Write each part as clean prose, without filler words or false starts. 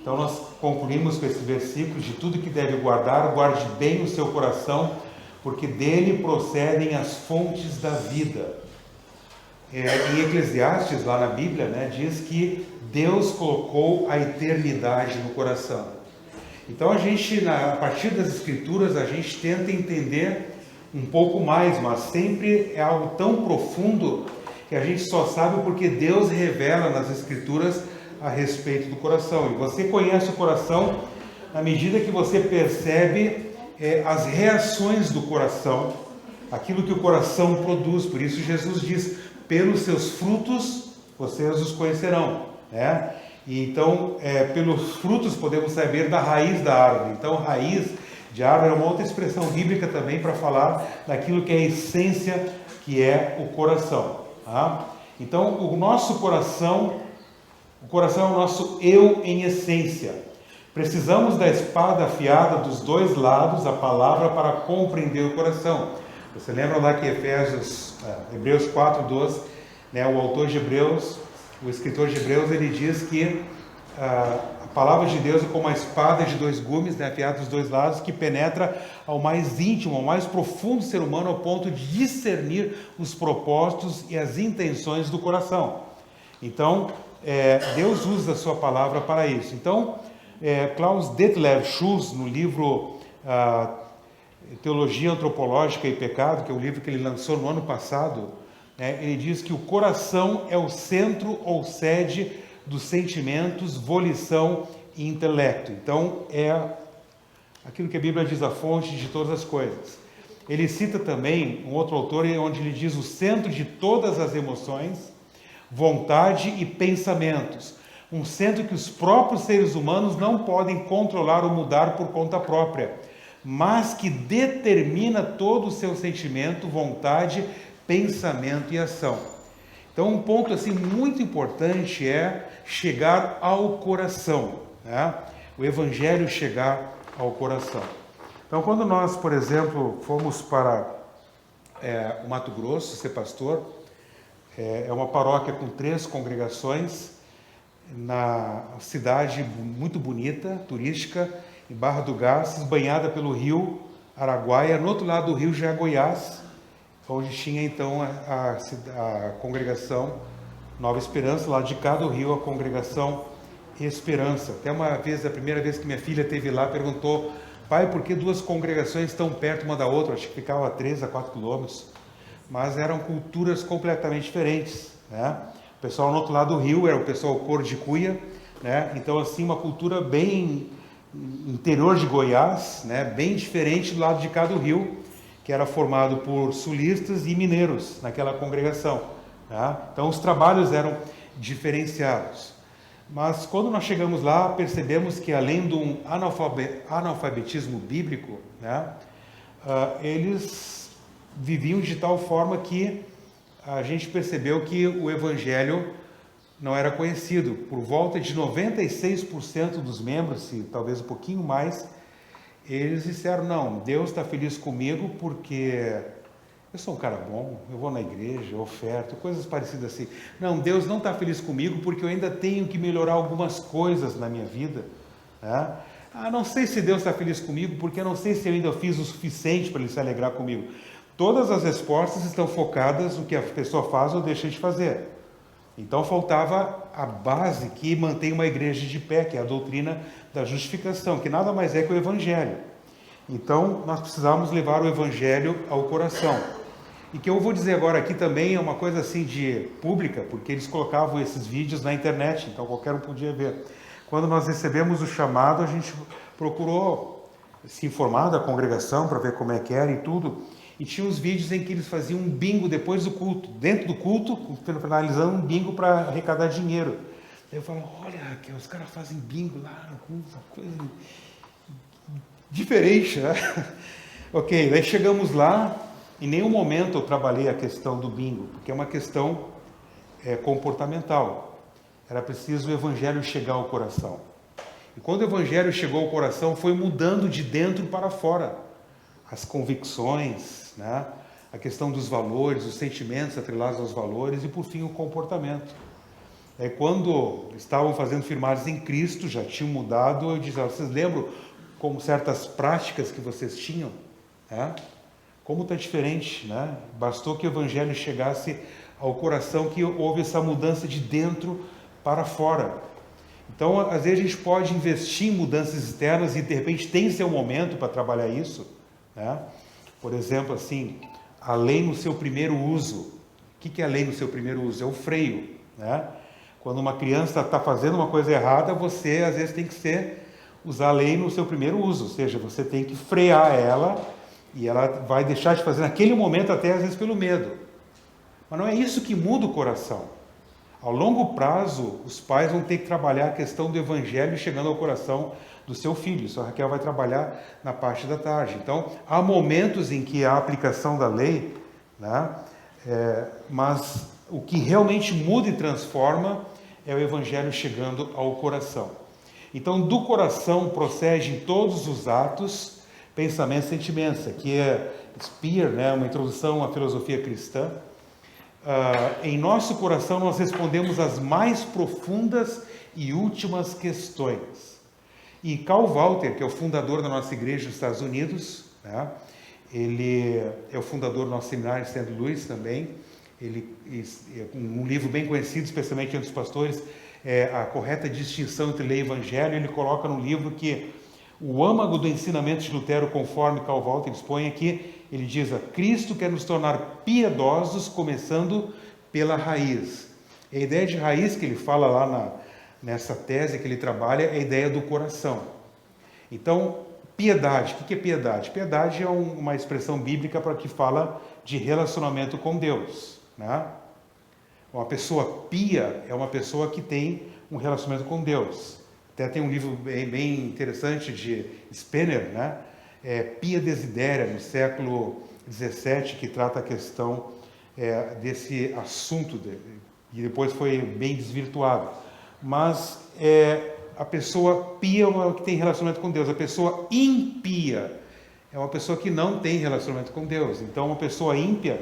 Então nós concluímos com esse versículo: de tudo que deve guardar, guarde bem o seu coração, porque dele procedem as fontes da vida. Em Eclesiastes, lá na Bíblia, né, diz que Deus colocou a eternidade no coração. Então a partir das Escrituras, a gente tenta entender um pouco mais, mas sempre é algo tão profundo que a gente só sabe porque Deus revela nas Escrituras a respeito do coração. E você conhece o coração na medida que você percebe as reações do coração, aquilo que o coração produz. Por isso Jesus diz: pelos seus frutos vocês os conhecerão, né? E então, pelos frutos podemos saber da raiz da árvore. Então, raiz de árvore é uma outra expressão bíblica também para falar daquilo que é a essência, que é o coração, tá? Então, o coração é o nosso eu em essência. Precisamos da espada afiada dos dois lados, a palavra, para compreender o coração. Você lembra lá que Hebreus 4:12, né, o autor de Hebreus, o escritor de Hebreus, ele diz que a palavra de Deus é como a espada de dois gumes, né, afiada dos dois lados, que penetra ao mais íntimo, ao mais profundo ser humano, ao ponto de discernir os propósitos e as intenções do coração. Então, Deus usa a sua palavra para isso. Então, Klaus Dieter Schultz, no livro Teologia Antropológica e Pecado, que é o livro que ele lançou no ano passado, ele diz que o coração é o centro ou sede dos sentimentos, volição e intelecto. Então, é aquilo que a Bíblia diz, a fonte de todas as coisas. Ele cita também um outro autor, onde ele diz: o centro de todas as emoções, vontade e pensamentos. Um centro que os próprios seres humanos não podem controlar ou mudar por conta própria, mas que determina todo o seu sentimento, vontade, pensamento e ação. Então, um ponto assim muito importante é chegar ao coração, né? O Evangelho chegar ao coração. Então, quando nós, por exemplo, fomos para o Mato Grosso ser pastor, é uma paróquia com 3 congregações, na cidade muito bonita, turística, em Barra do Garças, banhada pelo rio Araguaia. No outro lado do rio já é Goiás, onde tinha então a congregação Nova Esperança, lá de cá do rio a congregação Esperança. Até uma vez, a primeira vez que minha filha esteve lá, perguntou: pai, por que 2 congregações tão perto uma da outra? Acho que ficava a 3 a 4 quilômetros. Mas eram culturas completamente diferentes, né? O pessoal no outro lado do rio era o pessoal cor de cuia, né? Então, assim, uma cultura bem interior de Goiás, né? Bem diferente do lado de cá do rio, que era formado por sulistas e mineiros naquela congregação, tá? Então, os trabalhos eram diferenciados. Mas, quando nós chegamos lá, percebemos que, além de um analfabetismo bíblico, né, eles viviam de tal forma que a gente percebeu que o Evangelho não era conhecido. Por volta de 96% dos membros, e talvez um pouquinho mais, eles disseram: não, Deus está feliz comigo porque eu sou um cara bom, eu vou na igreja, eu oferto, coisas parecidas assim. Não, Deus não está feliz comigo porque eu ainda tenho que melhorar algumas coisas na minha vida, né? Não sei se Deus está feliz comigo porque eu não sei se eu ainda fiz o suficiente para Ele se alegrar comigo. Todas as respostas estão focadas no que a pessoa faz ou deixa de fazer. Então faltava a base que mantém uma igreja de pé, que é a doutrina da justificação, que nada mais é que o Evangelho. Então nós precisávamos levar o Evangelho ao coração. E que eu vou dizer agora aqui também é uma coisa assim de pública, porque eles colocavam esses vídeos na internet, então qualquer um podia ver. Quando nós recebemos o chamado, a gente procurou se informar da congregação para ver como é que era e tudo. E tinha os vídeos em que eles faziam um bingo depois do culto. Dentro do culto, finalizando um bingo para arrecadar dinheiro. Daí eu falo: olha, Raquel, os caras fazem bingo lá no culto, coisa diferente, né? Ok, daí chegamos lá. Em nenhum momento eu trabalhei a questão do bingo, porque é uma questão comportamental. Era preciso o Evangelho chegar ao coração. E quando o Evangelho chegou ao coração, foi mudando de dentro para fora. As convicções, né? A questão dos valores, os sentimentos atrelados aos valores e, por fim, o comportamento. Quando estavam fazendo firmagens em Cristo, já tinham mudado, eu disse, vocês lembram como certas práticas que vocês tinham? Como está diferente, né? Bastou que o Evangelho chegasse ao coração que houve essa mudança de dentro para fora. Então, às vezes a gente pode investir em mudanças externas e de repente tem seu momento para trabalhar isso, né? Por exemplo, assim, a lei no seu primeiro uso. O que é a lei no seu primeiro uso? É o freio, né? Quando uma criança está fazendo uma coisa errada, você às vezes tem que usar a lei no seu primeiro uso, ou seja, você tem que frear ela e ela vai deixar de fazer naquele momento, até às vezes pelo medo. Mas não é isso que muda o coração. Ao longo prazo, os pais vão ter que trabalhar a questão do Evangelho chegando ao coração do seu filho. Isso a Raquel vai trabalhar na parte da tarde. Então, há momentos em que há a aplicação da lei, né? Mas o que realmente muda e transforma é o Evangelho chegando ao coração. Então, do coração procedem todos os atos, pensamentos e sentimentos. Aqui é Speer, né? Uma introdução à filosofia cristã. Em nosso coração nós respondemos às mais profundas e últimas questões. E Karl Walter, que é o fundador da nossa igreja nos Estados Unidos, né? Ele é o fundador do nosso seminário em St. Louis também. Um livro bem conhecido, especialmente entre os pastores, é A Correta Distinção entre Lei e Evangelho. Ele coloca no livro que o âmago do ensinamento de Lutero, conforme Karl Walter expõe aqui, ele diz: Cristo quer nos tornar piedosos, começando pela raiz. A ideia de raiz que ele fala lá nessa tese que ele trabalha é a ideia do coração. Então, piedade, o que é piedade? Piedade é uma expressão bíblica para que fala de relacionamento com Deus, né? Uma pessoa pia é uma pessoa que tem um relacionamento com Deus. Até tem um livro bem interessante de Spener, né? Pia Desidéria, no século XVII, que trata a questão desse assunto, e depois foi bem desvirtuado. Mas a pessoa pia é uma que tem relacionamento com Deus. A pessoa impia é uma pessoa que não tem relacionamento com Deus. Então, uma pessoa ímpia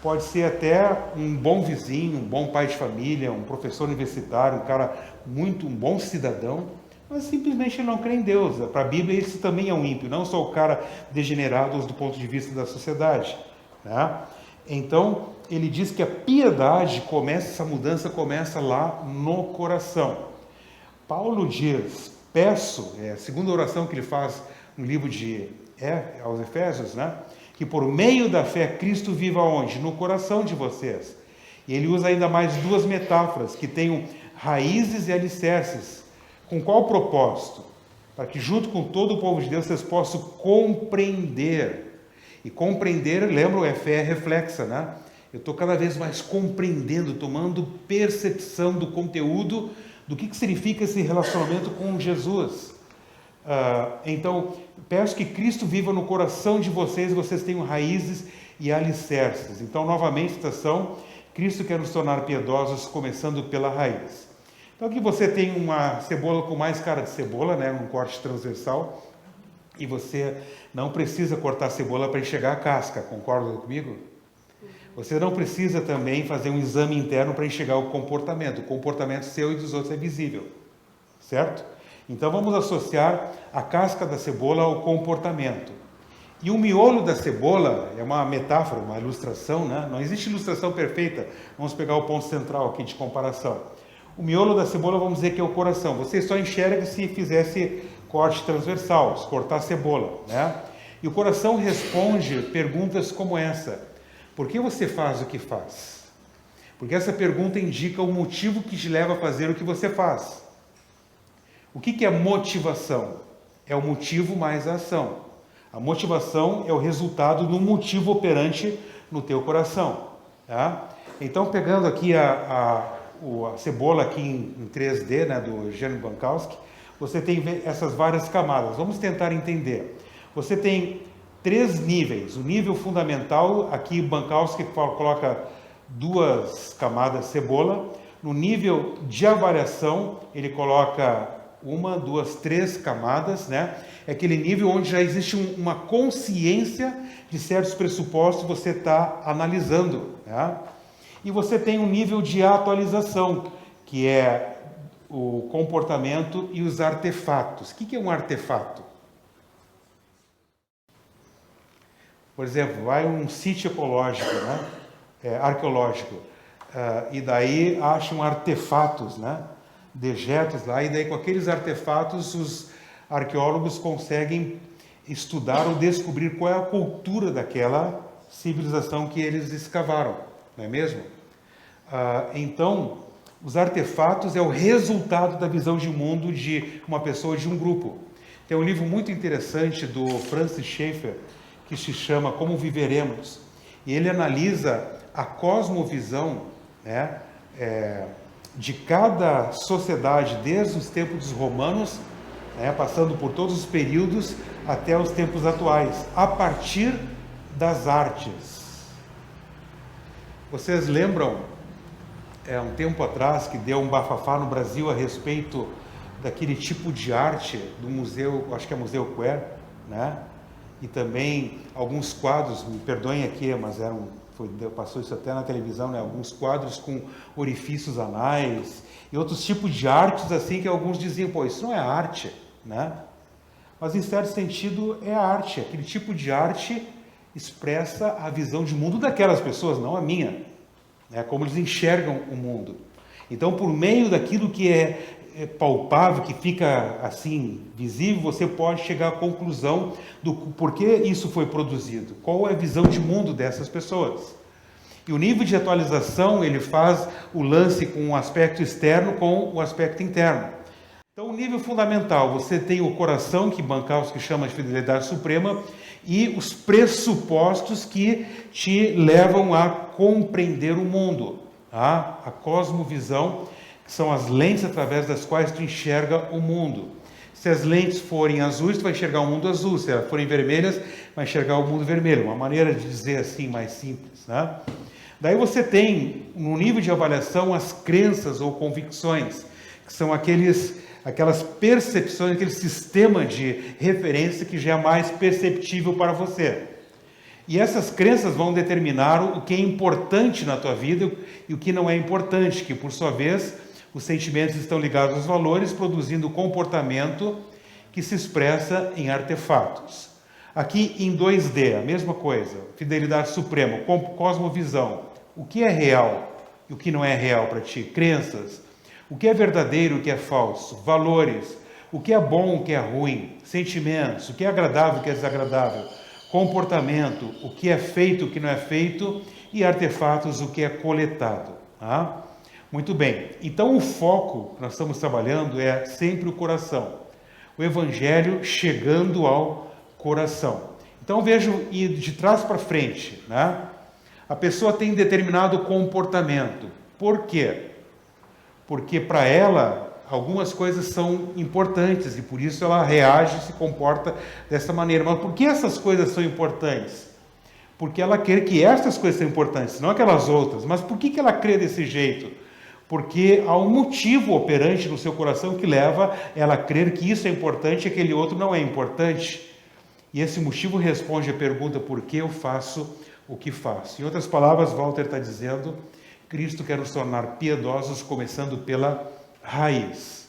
pode ser até um bom vizinho, um bom pai de família, um professor universitário, um bom cidadão, mas simplesmente não crê em Deus. Para a Bíblia, esse também é um ímpio, não só o cara degenerado do ponto de vista da sociedade, né? Então, ele diz que a piedade essa mudança começa lá no coração. Paulo diz, peço, a segunda oração que ele faz no livro aos Efésios, né? Que por meio da fé Cristo viva onde? No coração de vocês. E ele usa ainda mais duas metáforas, que tenham raízes e alicerces. Com qual propósito? Para que junto com todo o povo de Deus vocês possam compreender. E compreender, lembram, fé reflexa, né? Eu estou cada vez mais compreendendo, tomando percepção do conteúdo, do que significa esse relacionamento com Jesus. Então, peço que Cristo viva no coração de vocês e vocês tenham raízes e alicerces. Então, novamente, citação, Cristo quer nos tornar piedosos, começando pela raiz. Então, aqui você tem uma cebola com mais cara de cebola, né, um corte transversal, e você não precisa cortar a cebola para enxergar a casca, concorda comigo? Você não precisa também fazer um exame interno para enxergar o comportamento seu e dos outros é visível, certo? Então vamos associar a casca da cebola ao comportamento. E o miolo da cebola é uma metáfora, uma ilustração, né? Não existe ilustração perfeita. Vamos pegar o ponto central aqui de comparação. O miolo da cebola, vamos dizer que é o coração. Você só enxerga se fizesse corte transversal, se cortar a cebola, né? E o coração responde perguntas como essa: por que você faz o que faz? Porque essa pergunta indica o motivo que te leva a fazer o que você faz. O que é motivação? É o motivo mais a ação. A motivação é o resultado do motivo operante no teu coração, tá? Então, pegando aqui a cebola aqui em 3D, né, do Eugênio Bankowski, você tem essas várias camadas. Vamos tentar entender. Você tem 3 níveis. O nível fundamental, aqui Bankowski coloca 2 camadas de cebola. No nível de avaliação, ele coloca 1, 2, 3 camadas, né? É aquele nível onde já existe uma consciência de certos pressupostos que você está analisando, né? E você tem um nível de atualização, que é o comportamento e os artefatos. O que é um artefato? Por exemplo, vai um sítio ecológico, né? Arqueológico, e daí acham artefatos, né? Dejetos lá, e daí com aqueles artefatos os arqueólogos conseguem estudar ou descobrir qual é a cultura daquela civilização que eles escavaram, não é mesmo? Então, os artefatos é o resultado da visão de mundo de uma pessoa, de um grupo. Tem um livro muito interessante do Francis Schaeffer, que se chama Como Viveremos, e ele analisa a cosmovisão, né, de cada sociedade, desde os tempos dos romanos, né, passando por todos os períodos até os tempos atuais, a partir das artes. Vocês lembram, um tempo atrás, que deu um bafafá no Brasil a respeito daquele tipo de arte do museu, acho que é Museu Quer, né? E também alguns quadros, me perdoem aqui, mas passou isso até na televisão, né? Alguns quadros com orifícios anais e outros tipos de artes assim que alguns diziam, pô, isso não é arte, né? Mas em certo sentido é arte. Aquele tipo de arte expressa a visão de mundo daquelas pessoas, não a minha, né? Como eles enxergam o mundo. Então, por meio daquilo que é palpável, que fica assim visível, você pode chegar à conclusão do porquê isso foi produzido, qual é a visão de mundo dessas pessoas. E o nível de atualização, ele faz o lance com o aspecto externo com o aspecto interno. Então, o nível fundamental, você tem o coração, que Bancalço que chama de fidelidade suprema, e os pressupostos que te levam a compreender o mundo, tá? A cosmovisão, que são as lentes através das quais tu enxerga o mundo. Se as lentes forem azuis, tu vai enxergar o mundo azul. Se elas forem vermelhas, vai enxergar o mundo vermelho. Uma maneira de dizer assim, mais simples, né? Daí você tem, no nível de avaliação, as crenças ou convicções, que são aquelas percepções, aquele sistema de referência que já é mais perceptível para você. E essas crenças vão determinar o que é importante na tua vida e o que não é importante, que por sua vez os sentimentos estão ligados aos valores, produzindo comportamento que se expressa em artefatos. Aqui em 2D, a mesma coisa, fidelidade suprema, cosmovisão. O que é real e o que não é real para ti? Crenças. O que é verdadeiro e o que é falso? Valores. O que é bom e o que é ruim? Sentimentos. O que é agradável e o que é desagradável? Comportamento. O que é feito e o que não é feito? E artefatos, o que é coletado. Tá? Muito bem, então o foco que nós estamos trabalhando é sempre o coração. O Evangelho chegando ao coração. Então vejo de trás para frente, né? A pessoa tem determinado comportamento. Por quê? Porque para ela algumas coisas são importantes e por isso ela reage e se comporta dessa maneira. Mas por que essas coisas são importantes? Porque ela crê que essas coisas são importantes, não aquelas outras. Mas por que ela crê desse jeito? Porque há um motivo operante no seu coração que leva ela a crer que isso é importante e aquele outro não é importante. E esse motivo responde à pergunta: por que eu faço o que faço? Em outras palavras, Walter está dizendo, Cristo quer nos tornar piedosos, começando pela raiz.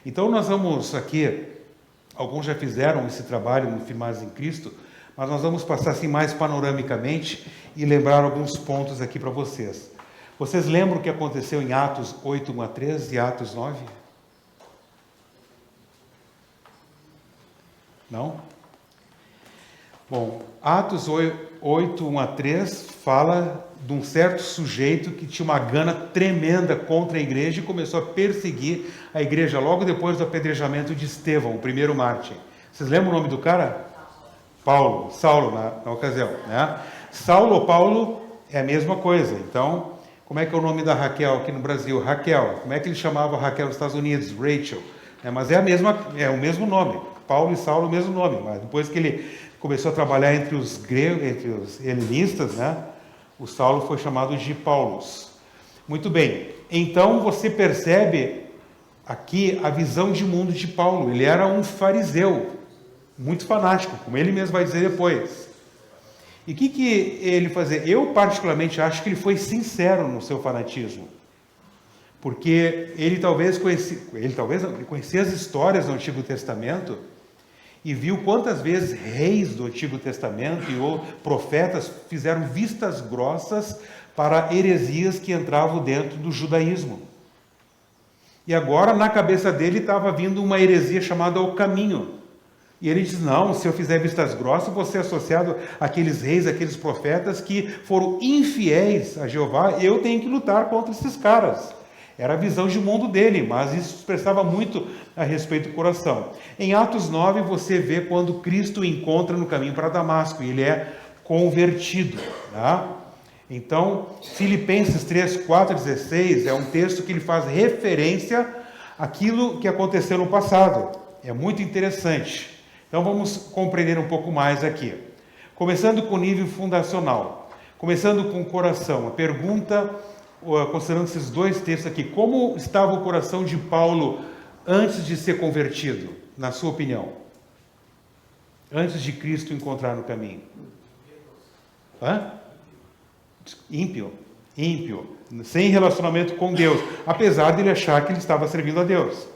Então nós vamos aqui, alguns já fizeram esse trabalho no Firmados em Cristo, mas nós vamos passar assim mais panoramicamente e lembrar alguns pontos aqui para vocês. Vocês lembram o que aconteceu em Atos 8, 1 a 3 e Atos 9? Não? Bom, Atos 8, 1 a 3 fala de um certo sujeito que tinha uma gana tremenda contra a igreja e começou a perseguir a igreja logo depois do apedrejamento de Estevão, o primeiro mártir. Vocês lembram o nome do cara? Saulo na ocasião, né? Saulo ou Paulo é a mesma coisa. Então, como é que é o nome da Raquel aqui no Brasil? Raquel. Como é que ele chamava Raquel nos Estados Unidos? Rachel. Mas é o mesmo nome. Paulo e Saulo, o mesmo nome. Mas depois que ele começou a trabalhar entre os gregos, entre os helenistas, né? O Saulo foi chamado de Paulos. Muito bem. Então você percebe aqui a visão de mundo de Paulo. Ele era um fariseu, muito fanático, como ele mesmo vai dizer depois. E o que ele fazia? Eu particularmente acho que ele foi sincero no seu fanatismo. Porque ele talvez conhecia as histórias do Antigo Testamento e viu quantas vezes reis do Antigo Testamento e profetas fizeram vistas grossas para heresias que entravam dentro do judaísmo. E agora, na cabeça dele, estava vindo uma heresia chamada o caminho. E ele diz, não, se eu fizer vistas grossas, vou ser associado àqueles reis, àqueles profetas que foram infiéis a Jeová, eu tenho que lutar contra esses caras. Era a visão de mundo dele, mas isso expressava muito a respeito do coração. Em Atos 9, você vê quando Cristo o encontra no caminho para Damasco, e ele é convertido. Tá? Então, Filipenses 3, 4 a 16 é um texto que ele faz referência àquilo que aconteceu no passado. É muito interessante. Então, vamos compreender um pouco mais aqui. Começando com o nível fundacional. Começando com o coração. A pergunta, considerando esses dois textos aqui, como estava o coração de Paulo antes de ser convertido, na sua opinião? Antes de Cristo encontrar no caminho? Ímpio, sem relacionamento com Deus, apesar de ele achar que ele estava servindo a Deus.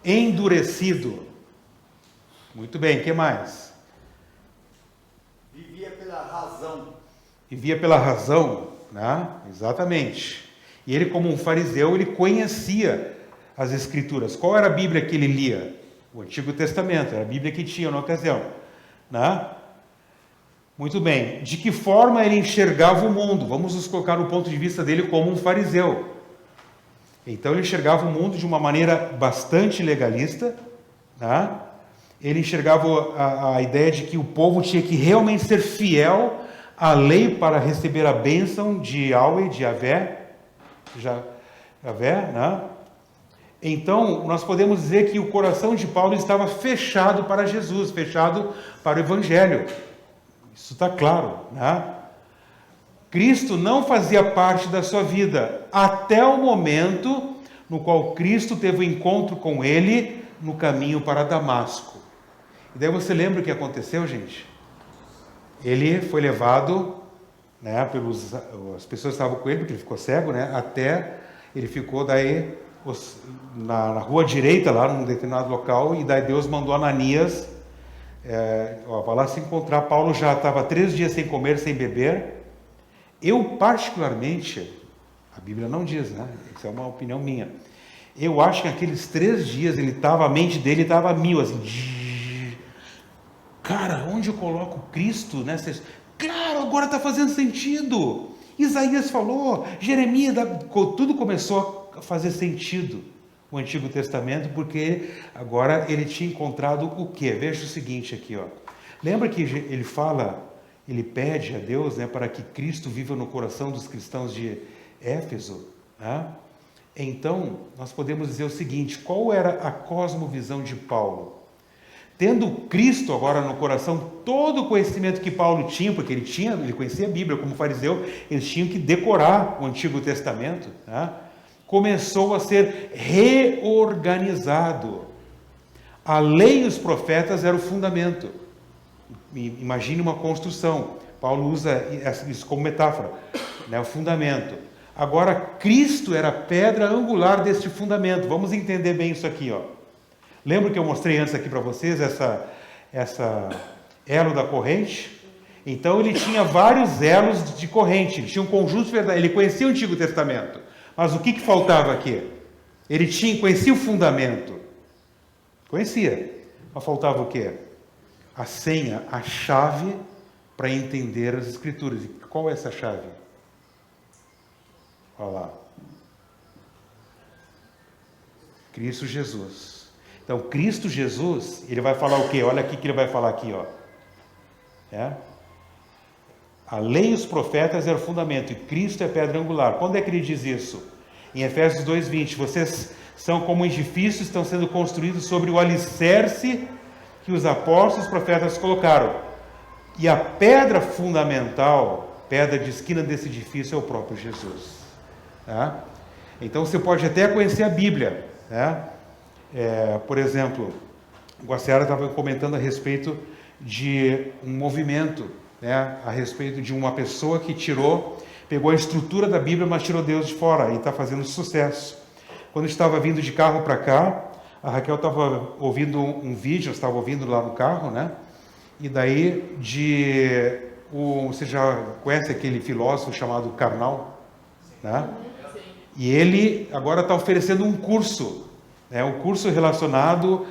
Endurecido. Muito bem, o que mais? Vivia pela razão. Vivia pela razão, né? Exatamente. E ele, como um fariseu, ele conhecia as Escrituras. Qual era a Bíblia que ele lia? O Antigo Testamento, era a Bíblia que tinha na ocasião, né? Muito bem. De que forma ele enxergava o mundo? Vamos nos colocar no ponto de vista dele como um fariseu. Então ele enxergava o mundo de uma maneira bastante legalista, tá? Ele enxergava a ideia de que o povo tinha que realmente ser fiel à lei para receber a bênção de Yahweh, de Yahvé, né? Então, nós podemos dizer que o coração de Paulo estava fechado para Jesus, fechado para o Evangelho. Isso está claro, né? Cristo não fazia parte da sua vida até o momento no qual Cristo teve o encontro com ele no caminho para Damasco. E daí você lembra o que aconteceu, gente? Ele foi levado, né, as pessoas que estavam com ele, porque ele ficou cego, né, até ele ficou daí na rua direita, lá num determinado local, e daí Deus mandou Ananias vai lá se encontrar. Paulo já estava 3 dias sem comer, sem beber. Eu, particularmente, a Bíblia não diz, né? Isso é uma opinião minha. Eu acho que aqueles 3 dias a mente dele estava a mil, assim. Cara, onde eu coloco Cristo, né? Claro, agora está fazendo sentido. Isaías falou, Jeremias, tudo começou a fazer sentido. O Antigo Testamento, porque agora ele tinha encontrado o quê? Veja o seguinte aqui, ó. Lembra que ele pede a Deus, né, para que Cristo viva no coração dos cristãos de Éfeso, né? Então, nós podemos dizer o seguinte, qual era a cosmovisão de Paulo? Tendo Cristo agora no coração, todo o conhecimento que Paulo tinha, porque ele conhecia a Bíblia como fariseu, eles tinham que decorar o Antigo Testamento, né? Começou a ser reorganizado. A lei e os profetas eram o fundamento. Imagine uma construção. Paulo usa isso como metáfora, né? O fundamento. Agora, Cristo era a pedra angular deste fundamento. Vamos entender bem isso aqui, ó. Lembra que eu mostrei antes aqui para vocês essa elo da corrente? Então, ele tinha vários elos de corrente. Ele tinha um conjunto de verdade. Ele conhecia o Antigo Testamento. Mas o que faltava aqui? Ele conhecia o fundamento. Conhecia. Mas faltava o quê? A senha, a chave para entender as Escrituras. E qual é essa chave? Olha lá. Cristo Jesus. Então, Cristo Jesus, ele vai falar o quê? Olha aqui que ele vai falar aqui, ó. A lei e os profetas eram o fundamento, e Cristo é a pedra angular. Quando é que ele diz isso? Em Efésios 2:20, vocês são como edifícios, estão sendo construídos sobre o alicerce que os apóstolos e os profetas colocaram. E a pedra fundamental, pedra de esquina desse edifício, é o próprio Jesus. Tá? Então você pode até conhecer a Bíblia, né? Por exemplo, o Guaciara estava comentando a respeito de um movimento, né? A respeito de uma pessoa que pegou a estrutura da Bíblia, mas tirou Deus de fora, e está fazendo sucesso. Quando estava vindo de carro para cá, a Raquel estava ouvindo um vídeo, eu estava ouvindo lá no carro, né? E daí, você já conhece aquele filósofo chamado Karnal? Né? E ele agora está oferecendo um curso, né? Um curso relacionado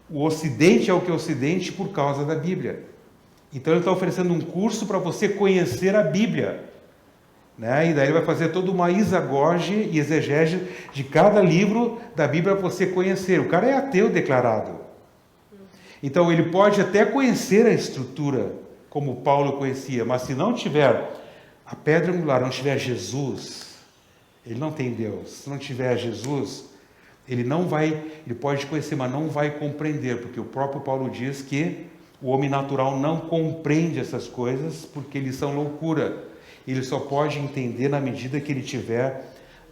o Ocidente ao que é o Ocidente por causa da Bíblia. Então ele está oferecendo um curso para você conhecer a Bíblia, né? E daí ele vai fazer toda uma isagoge e exegese de cada livro da Bíblia para você conhecer. O cara é ateu declarado. Então ele pode até conhecer a estrutura, como Paulo conhecia, mas se não tiver a pedra angular, não tiver Jesus, ele não tem Deus. Se não tiver Jesus, ele pode conhecer, mas não vai compreender, porque o próprio Paulo diz que o homem natural não compreende essas coisas porque eles são loucura. Ele só pode entender na medida que ele tiver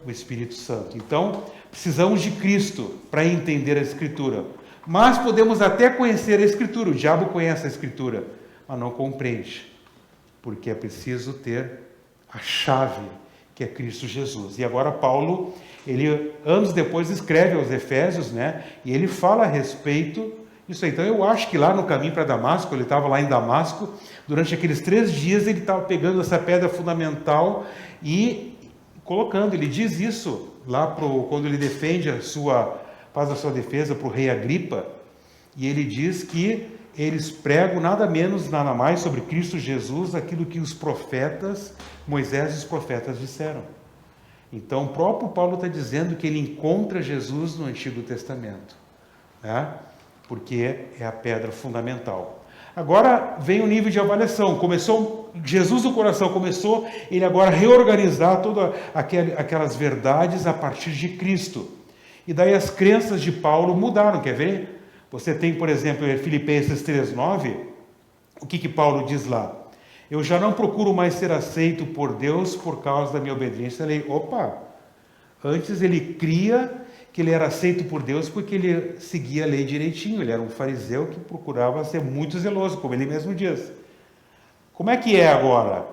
o Espírito Santo. Então, precisamos de Cristo para entender a Escritura. Mas podemos até conhecer a Escritura. O diabo conhece a Escritura, mas não compreende. Porque é preciso ter a chave, que é Cristo Jesus. E agora Paulo, ele anos depois escreve aos Efésios, né? E ele fala a respeito disso aí. Então eu acho que lá no caminho para Damasco, ele estava lá em Damasco, durante aqueles 3 dias ele estava pegando essa pedra fundamental e colocando. Ele diz isso lá quando ele defende faz a sua defesa para o rei Agripa, e ele diz que eles pregam nada menos, nada mais sobre Cristo Jesus, aquilo que os profetas, Moisés e os profetas disseram. Então, o próprio Paulo está dizendo que ele encontra Jesus no Antigo Testamento, né? Porque é a pedra fundamental. Agora vem o nível de avaliação. Jesus do coração começou ele agora a reorganizar todas aquelas verdades a partir de Cristo. E daí as crenças de Paulo mudaram, quer ver? Você tem, por exemplo, em Filipenses 3,9, o que Paulo diz lá? Eu já não procuro mais ser aceito por Deus por causa da minha obediência à lei. Opa! Antes ele cria que ele era aceito por Deus porque ele seguia a lei direitinho. Ele era um fariseu que procurava ser muito zeloso, como ele mesmo diz. Como é que é agora?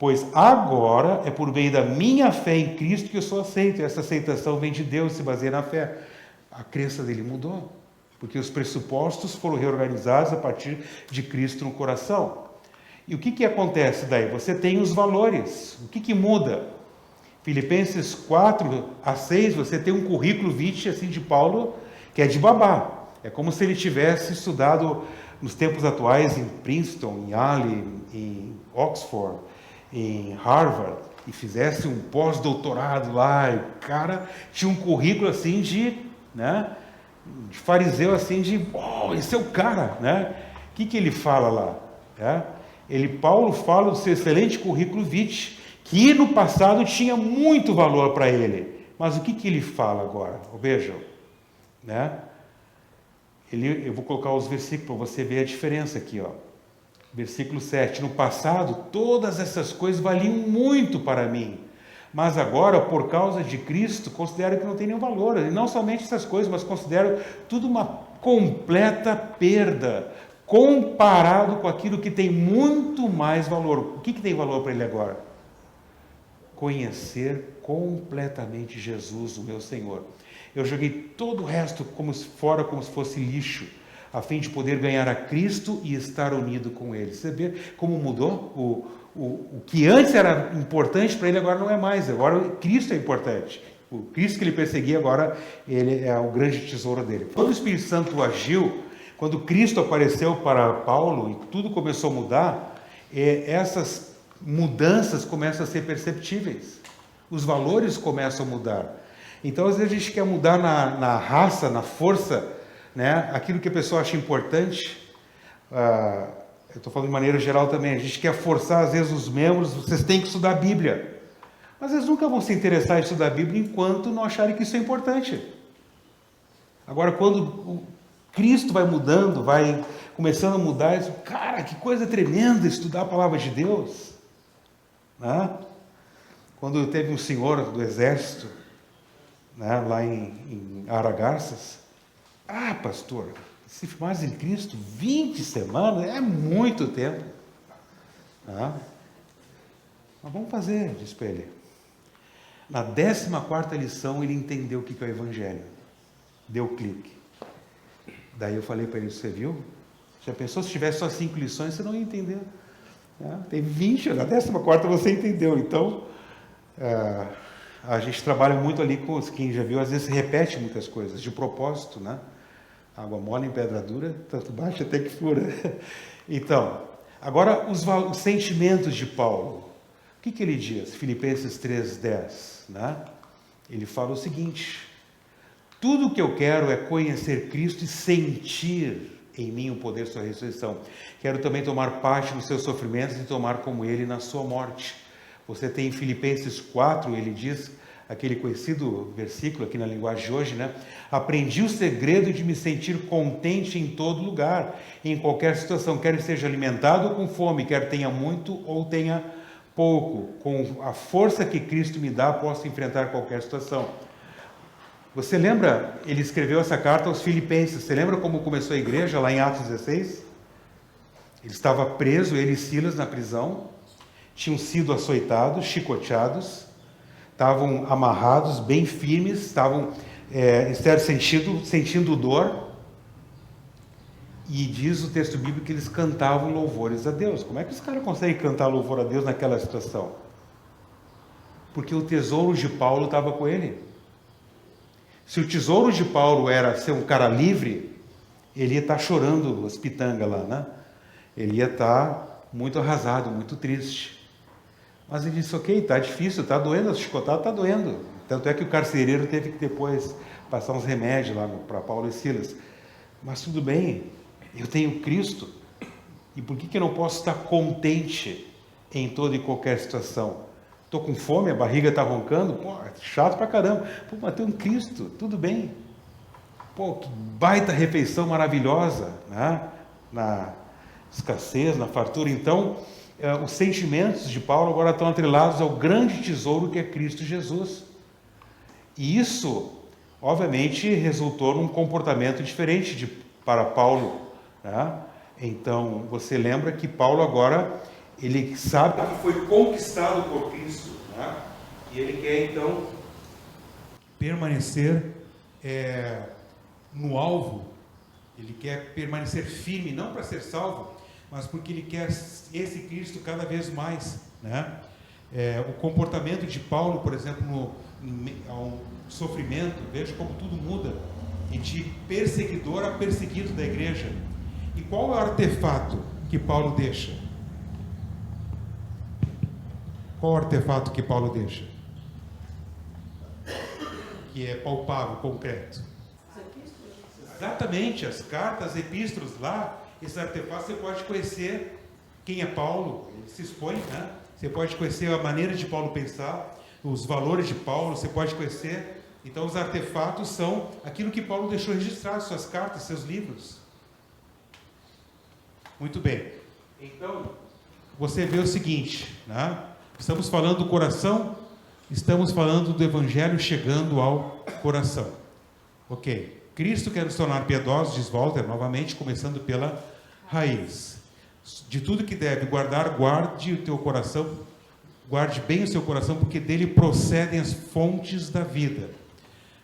Pois agora é por meio da minha fé em Cristo que eu sou aceito. E essa aceitação vem de Deus, se baseia na fé. A crença dele mudou, porque os pressupostos foram reorganizados a partir de Cristo no coração. E o que acontece daí? Você tem os valores. O que muda? Filipenses 4-6, você tem um currículo vitae assim, de Paulo, que é de babá. É como se ele tivesse estudado nos tempos atuais em Princeton, em Yale, em Oxford, em Harvard, e fizesse um pós-doutorado lá. E o cara tinha um currículo assim de fariseu, assim esse é o cara, né? O que ele fala lá? Paulo fala do seu excelente currículo vitae, que no passado tinha muito valor para ele. Mas o que ele fala agora? Vejam, né? Eu vou colocar os versículos para você ver a diferença aqui, ó. Versículo 7. No passado, todas essas coisas valiam muito para mim, mas agora, por causa de Cristo, considero que não tem nenhum valor. E não somente essas coisas, mas considero tudo uma completa perda, comparado com aquilo que tem muito mais valor. O que tem valor para ele agora? Conhecer completamente Jesus, o meu Senhor. Eu joguei todo o resto fora como se fosse lixo, a fim de poder ganhar a Cristo e estar unido com Ele. Você vê como mudou? O que antes era importante para ele agora não é mais. Agora Cristo é importante. O Cristo que ele perseguia agora ele é o grande tesouro dele. Quando o Espírito Santo agiu, quando Cristo apareceu para Paulo e tudo começou a mudar, essas mudanças começam a ser perceptíveis. Os valores começam a mudar. Então, às vezes, a gente quer mudar na raça, na força, né? Aquilo que a pessoa acha importante. Eu estou falando de maneira geral também. A gente quer forçar, às vezes, os membros, vocês têm que estudar a Bíblia. Mas eles nunca vão se interessar em estudar a Bíblia enquanto não acharem que isso é importante. Agora, quando Cristo vai mudando, vai começando a mudar, isso, cara, que coisa tremenda estudar a palavra de Deus. Né? Quando teve um senhor do exército, né, lá em Aragarças, pastor, se mais em Cristo, 20 semanas, é muito tempo. Né? Mas vamos fazer, disse para ele. Na 14ª lição, ele entendeu o que é o Evangelho. Deu clique. Daí eu falei para ele, você viu? Já pensou se tivesse só 5 lições, você não ia entender. Tem 20, na 14ª você entendeu. Então, a gente trabalha muito ali com os, quem já viu, às vezes repete muitas coisas, de propósito, né? Água mole em pedra dura, tanto bate até que fura. Então, agora os sentimentos de Paulo. O que ele diz? Filipenses 3,10, né? Ele fala o seguinte: tudo o que eu quero é conhecer Cristo e sentir em mim o poder da sua ressurreição. Quero também tomar parte nos seus sofrimentos e tomar como ele na sua morte. Você tem em Filipenses 4, ele diz, aquele conhecido versículo aqui na linguagem de hoje, né? Aprendi o segredo de me sentir contente em todo lugar, em qualquer situação, quer esteja alimentado ou com fome, quer tenha muito ou tenha pouco. Com a força que Cristo me dá, posso enfrentar qualquer situação. Você lembra, ele escreveu essa carta aos Filipenses, você lembra como começou a igreja lá em Atos 16? Ele estava preso, ele e Silas na prisão, tinham sido açoitados, chicoteados, estavam amarrados, bem firmes, estavam, em certo sentido, sentindo dor, e diz o texto bíblico que eles cantavam louvores a Deus. Como é que os caras conseguem cantar louvor a Deus naquela situação? Porque o tesouro de Paulo estava com ele. Se o tesouro de Paulo era ser um cara livre, ele ia estar chorando as pitangas lá, né? Ele ia estar muito arrasado, muito triste. Mas ele disse, ok, está difícil, está doendo, a chicotada está doendo. Tanto é que o carcereiro teve que depois passar uns remédios lá para Paulo e Silas. Mas tudo bem, eu tenho Cristo. E por que eu não posso estar contente em toda e qualquer situação? Estou com fome, a barriga está roncando, pô, é chato pra caramba. Pô, mas tem um Cristo, tudo bem. Pô, que baita refeição maravilhosa, né? Na escassez, na fartura. Então, os sentimentos de Paulo agora estão atrelados ao grande tesouro que é Cristo Jesus. E isso, obviamente, resultou num comportamento diferente para Paulo, né? Então, você lembra que Paulo agora, ele sabe que foi conquistado por Cristo, né? E ele quer, então, permanecer no alvo. Ele quer permanecer firme, não para ser salvo, mas porque ele quer esse Cristo cada vez mais, né? O comportamento de Paulo, por exemplo, ao sofrimento, veja como tudo muda, e de perseguidor a perseguido da igreja. E qual é o artefato que Paulo deixa? Qual o artefato que Paulo deixa? Que é palpável, concreto. Exatamente, as cartas, epístolas lá, esses artefatos você pode conhecer quem é Paulo, ele se expõe, né? Você pode conhecer a maneira de Paulo pensar, os valores de Paulo, você pode conhecer. Então os artefatos são aquilo que Paulo deixou registrado, suas cartas, seus livros. Muito bem. Então, você vê o seguinte, né? Estamos falando do coração, estamos falando do Evangelho chegando ao coração. Ok. Cristo quer nos tornar piedosos, diz Walter, novamente, começando pela raiz. De tudo que deve guardar, guarde o teu coração, guarde bem o seu coração, porque dele procedem as fontes da vida.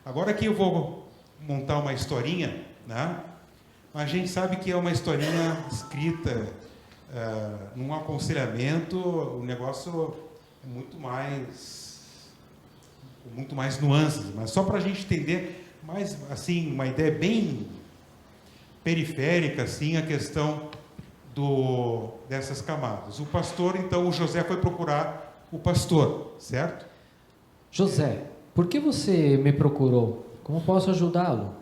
Agora aqui eu vou montar uma historinha, né? A gente sabe que é uma historinha escrita num aconselhamento, o negócio é muito mais nuances, mas só para a gente entender mais, assim, uma ideia bem periférica, assim, a questão dessas camadas. O pastor, então, o José foi procurar o pastor, certo? José, por que você me procurou? Como posso ajudá-lo?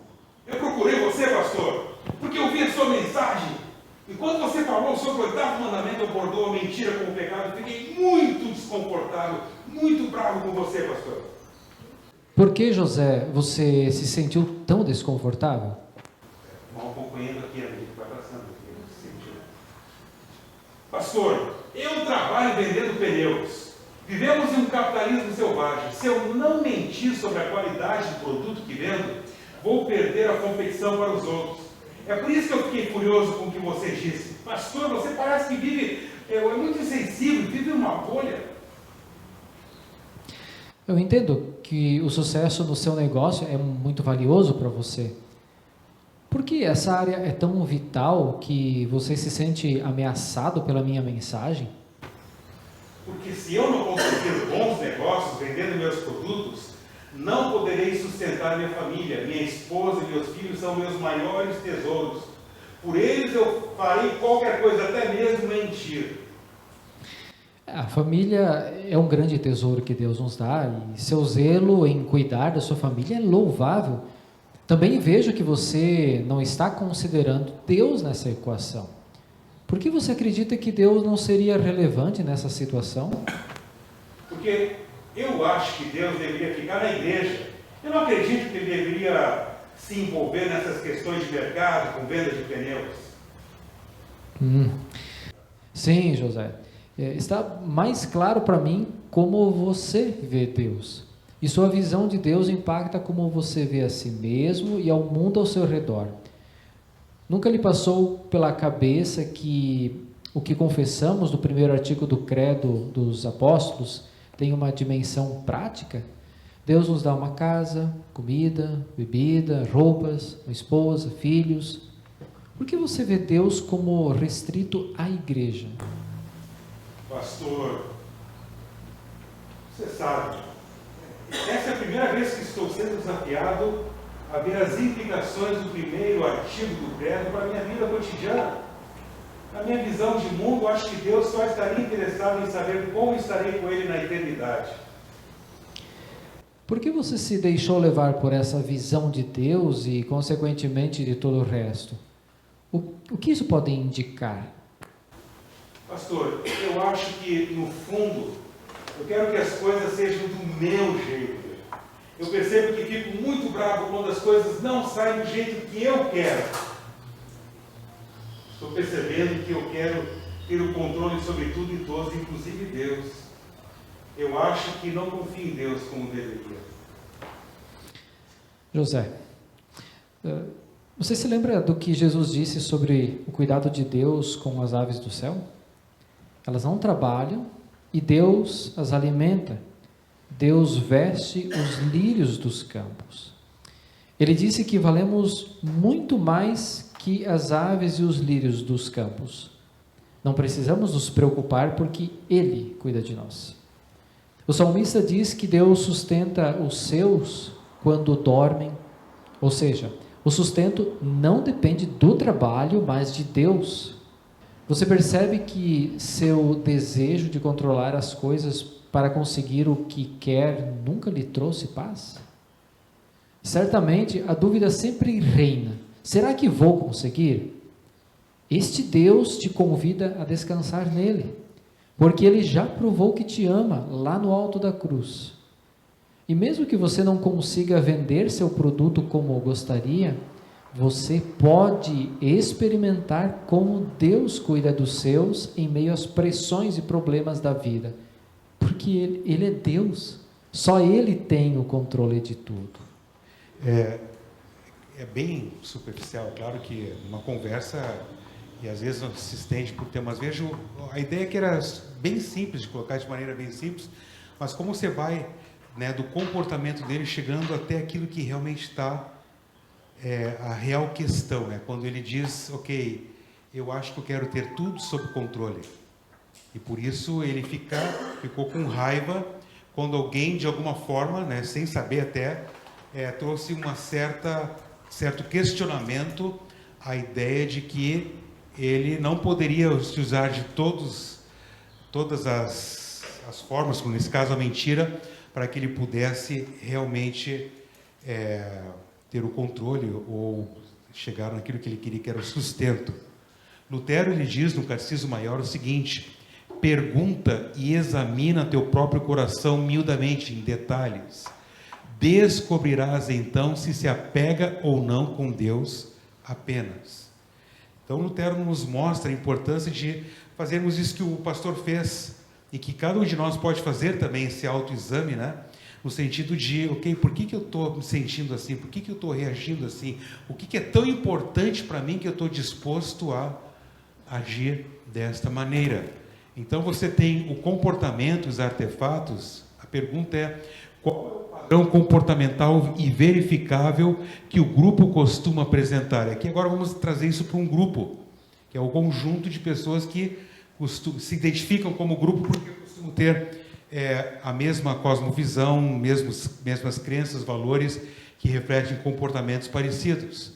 Eu procurei você, pastor, porque eu vi a sua mensagem. E quando você falou sobre o 8º mandamento, abordou a mentira como pecado, eu fiquei muito desconfortável, muito bravo com você, pastor. Por que, José, você se sentiu tão desconfortável? Vamos acompanhando aqui, amigo, vai passando aqui, nesse sentido. Pastor, eu trabalho vendendo pneus. Vivemos em um capitalismo selvagem. Se eu não mentir sobre a qualidade do produto que vendo, vou perder a competição para os outros. É por isso que eu fiquei furioso com o que você disse. Pastor, você parece que vive, é muito insensível, vive uma bolha. Eu entendo que o sucesso no seu negócio é muito valioso para você. Por que essa área é tão vital que você se sente ameaçado pela minha mensagem? Porque se eu não conseguir bons negócios vendendo meus produtos, não poderei sustentar minha família. Minha esposa e meus filhos são meus maiores tesouros. Por eles eu farei qualquer coisa, até mesmo mentir. A família é um grande tesouro que Deus nos dá e seu zelo em cuidar da sua família é louvável. Também vejo que você não está considerando Deus nessa equação. Por que você acredita que Deus não seria relevante nessa situação? Porque eu acho que Deus deveria ficar na igreja. Eu não acredito que ele deveria se envolver nessas questões de mercado, com venda de pneus. Sim, José. Está mais claro para mim como você vê Deus. E sua visão de Deus impacta como você vê a si mesmo e ao mundo ao seu redor. Nunca lhe passou pela cabeça que o que confessamos no primeiro artigo do Credo dos Apóstolos tem uma dimensão prática? Deus nos dá uma casa, comida, bebida, roupas, uma esposa, filhos. Por que você vê Deus como restrito à igreja? Pastor, você sabe, essa é a primeira vez que estou sendo desafiado a ver as implicações do primeiro artigo do credo para a minha vida cotidiana. Na minha visão de mundo, acho que Deus só estaria interessado em saber como estarei com Ele na eternidade. Por que você se deixou levar por essa visão de Deus e, consequentemente, de todo o resto? O que isso pode indicar? Pastor, eu acho que, no fundo, eu quero que as coisas sejam do meu jeito. Eu percebo que fico muito bravo quando as coisas não saem do jeito que eu quero. Estou percebendo que eu quero ter o controle sobre tudo e todos, inclusive Deus. Eu acho que não confio em Deus como deveria. José, você se lembra do que Jesus disse sobre o cuidado de Deus com as aves do céu? Elas não trabalham e Deus as alimenta. Deus veste os lírios dos campos. Ele disse que valemos muito mais que as aves e os lírios dos campos. Não precisamos nos preocupar porque Ele cuida de nós. O salmista diz que Deus sustenta os seus quando dormem, ou seja, o sustento não depende do trabalho, mas de Deus. Você percebe que seu desejo de controlar as coisas para conseguir o que quer nunca lhe trouxe paz? Certamente a dúvida sempre reina. Será que vou conseguir? Este Deus te convida a descansar nele, porque ele já provou que te ama lá no alto da cruz. E mesmo que você não consiga vender seu produto como gostaria, você pode experimentar como Deus cuida dos seus em meio às pressões e problemas da vida. Porque Ele é Deus, só Ele tem o controle de tudo. É bem superficial, claro que uma conversa, e às vezes não se estende por temas, vejo, a ideia que era bem simples, de colocar de maneira bem simples, mas como você vai, né, do comportamento dele chegando até aquilo que realmente está a real questão, né? Quando ele diz, ok, eu acho que eu quero ter tudo sob controle. E por isso ele ficou com raiva quando alguém, de alguma forma, né, sem saber até, trouxe certo questionamento à ideia de que ele não poderia se usar de todas as formas, como nesse caso a mentira, para que ele pudesse realmente ter o controle ou chegar naquilo que ele queria, que era o sustento. Lutero, ele diz no Catecismo Maior o seguinte: pergunta e examina teu próprio coração miudamente, em detalhes. Descobrirás então se apega ou não com Deus apenas. Então Lutero nos mostra a importância de fazermos isso que o pastor fez, e que cada um de nós pode fazer também, esse autoexame, né? No sentido de, ok, por que eu estou me sentindo assim? Por que eu estou reagindo assim? O que é tão importante para mim que eu estou disposto a agir desta maneira? Então você tem o comportamento, os artefatos. A pergunta é, Qual é o padrão comportamental e verificável que o grupo costuma apresentar? Aqui agora vamos trazer isso para um grupo, que é o conjunto de pessoas que se identificam como grupo porque costumam ter a mesma cosmovisão, mesmas crenças, valores que refletem comportamentos parecidos.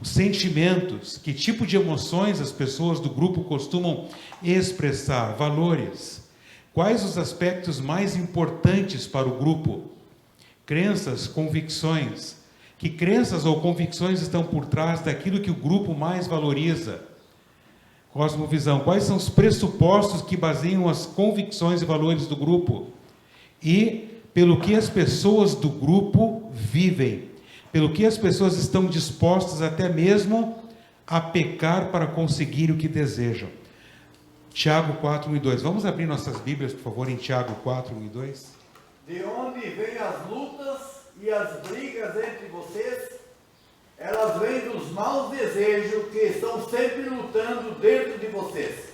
Os sentimentos, que tipo de emoções as pessoas do grupo costumam expressar, valores. Quais os aspectos mais importantes para o grupo? Crenças, convicções. Que crenças ou convicções estão por trás daquilo que o grupo mais valoriza? Cosmovisão. Quais são os pressupostos que baseiam as convicções e valores do grupo? E pelo que as pessoas do grupo vivem. Pelo que as pessoas estão dispostas até mesmo a pecar para conseguir o que desejam. Tiago 4, 1 e 2. Vamos abrir nossas Bíblias, por favor, em Tiago 4, 1 e 2. De onde vêm as lutas e as brigas entre vocês? Elas vêm dos maus desejos que estão sempre lutando dentro de vocês.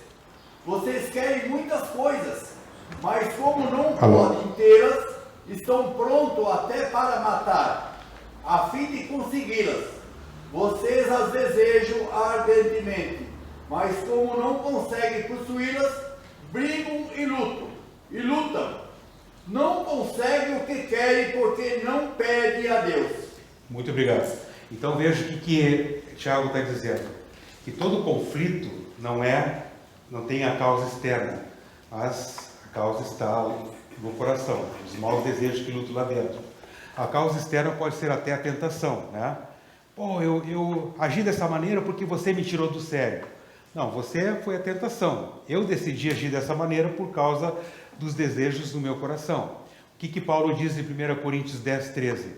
Vocês querem muitas coisas, mas como não podem tê-las, estão prontos até para matar, a fim de consegui-las. Vocês as desejam ardentemente, mas como não conseguem possuí-las, brigam e lutam. Não conseguem o que querem porque não pedem a Deus. Muito obrigado. Então veja o que Tiago está dizendo. Que todo conflito não tem a causa externa, mas a causa está no coração, os maus desejos que lutam lá dentro. A causa externa pode ser até a tentação, né? Pô, eu agi dessa maneira porque você me tirou do sério. Não, você foi a tentação. Eu decidi agir dessa maneira por causa dos desejos do meu coração. O que Paulo diz em 1 Coríntios 10, 13?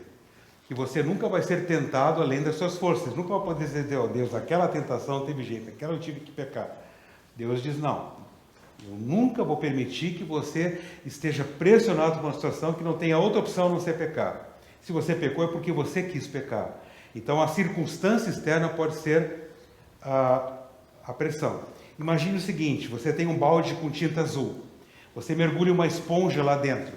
Que você nunca vai ser tentado além das suas forças. Nunca vai poder dizer, oh, Deus, aquela tentação teve jeito, aquela eu tive que pecar. Deus diz, não. Eu nunca vou permitir que você esteja pressionado por uma situação que não tenha outra opção a não ser pecar. Se você pecou é porque você quis pecar. Então a circunstância externa pode ser a pressão. Imagine o seguinte, você tem um balde com tinta azul. Você mergulha uma esponja lá dentro.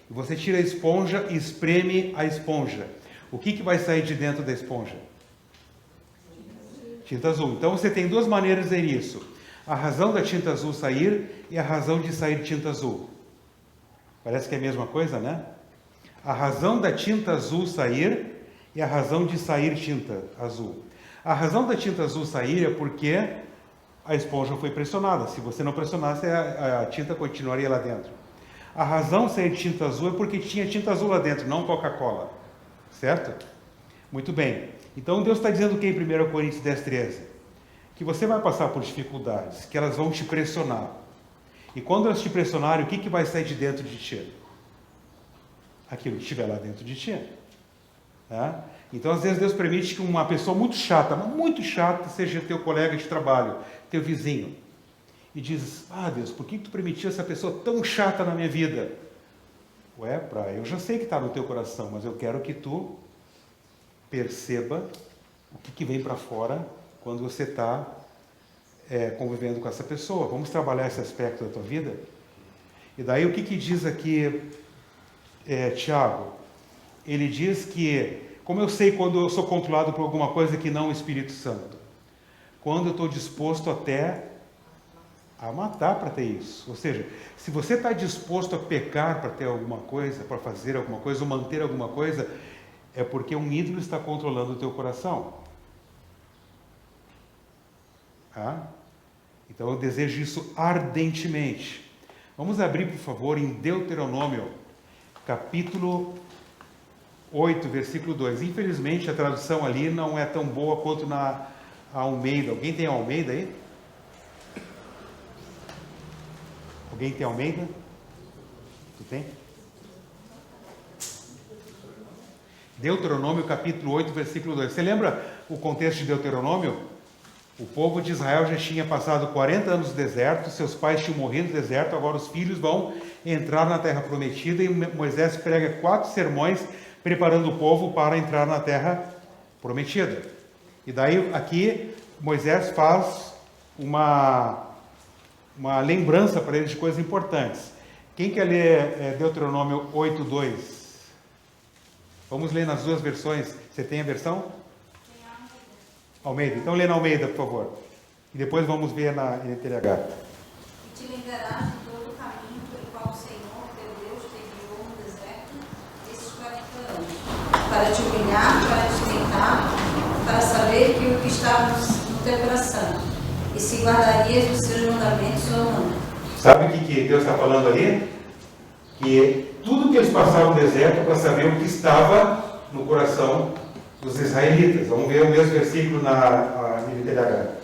E você tira a esponja e espreme a esponja. O que vai sair de dentro da esponja? Tinta azul. Então você tem duas maneiras de ver isso. A razão da tinta azul sair e a razão de sair tinta azul. Parece que é a mesma coisa, né? A razão da tinta azul sair e a razão de sair tinta azul. A razão da tinta azul sair é porque a esponja foi pressionada. Se você não pressionasse, a tinta continuaria lá dentro. A razão de sair tinta azul é porque tinha tinta azul lá dentro, não Coca-Cola. Certo? Muito bem. Então Deus está dizendo o que em 1 Coríntios 10, 13? Que você vai passar por dificuldades, que elas vão te pressionar. E quando elas te pressionarem, o que vai sair de dentro de ti? Aquilo que estiver lá dentro de ti. Tá? Então, às vezes, Deus permite que uma pessoa muito chata, seja teu colega de trabalho, teu vizinho. E diz, Deus, por que tu permitiu essa pessoa tão chata na minha vida? Ué, eu já sei que está no teu coração, mas eu quero que tu perceba o que vem para fora quando você está convivendo com essa pessoa. Vamos trabalhar esse aspecto da tua vida? E daí o que diz aqui Tiago? Ele diz que, como eu sei quando eu sou controlado por alguma coisa que não o Espírito Santo? Quando eu estou disposto até a matar para ter isso. Ou seja, se você está disposto a pecar para ter alguma coisa, para fazer alguma coisa, ou manter alguma coisa, é porque um ídolo está controlando o teu coração. Então eu desejo isso ardentemente. Vamos abrir, por favor, em Deuteronômio, capítulo 8, versículo 2. Infelizmente, a tradução ali não é tão boa quanto na Almeida. Alguém tem Almeida aí? Alguém tem Almeida? Tu tem? Deuteronômio capítulo 8, versículo 2. Você lembra o contexto de Deuteronômio? O povo de Israel já tinha passado 40 anos no deserto, seus pais tinham morrido no deserto, agora os filhos vão entrar na terra prometida e Moisés prega 4 sermões preparando o povo para entrar na terra prometida. E daí aqui Moisés faz uma lembrança para eles de coisas importantes. Quem quer ler Deuteronômio 8, 2? Vamos ler nas duas versões. Você tem a versão? Almeida. Então lê na Almeida, por favor. E depois vamos ver na NTLH. E te lembrarás de todo o caminho pelo qual o Senhor, teu Deus, te guiou no deserto esses 40 anos, para te humilhar, para te tentar, para saber que o que estava no teu coração, e se guardarias dos seus mandamentos ou não. Sabe o que Deus está falando ali? Que tudo que eles passaram no deserto para saber o que estava no coração dos israelitas. Vamos ver o mesmo versículo na NTLH.